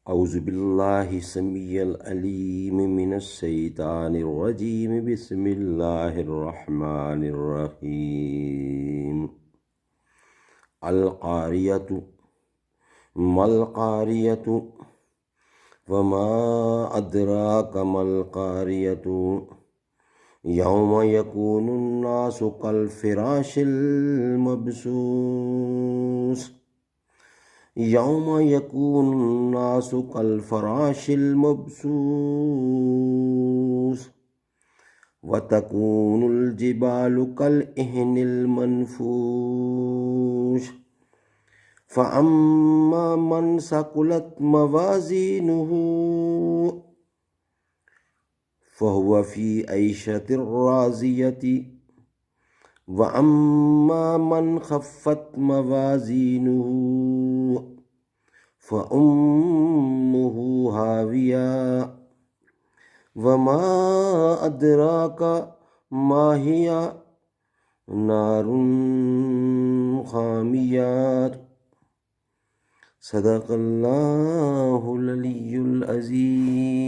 أعوذ بالله السميع العليم من الشيطان الرجيم. بسم الله الرحمن الرحيم. القارية. ما القارية؟ وما أدراك ما القارية؟ يوم يكون الناس كالفراش المبثوث. يوم يكون الناس كالفراش المبثوث وتكون الجبال كالإهن المنفوش. فأما من ثقلت موازينه فهو في عيشة راضية، وأما من خفت موازينه فأمه هاوية. وما أدراك ما هي؟ نار حامية. صدق الله العلي العظيم.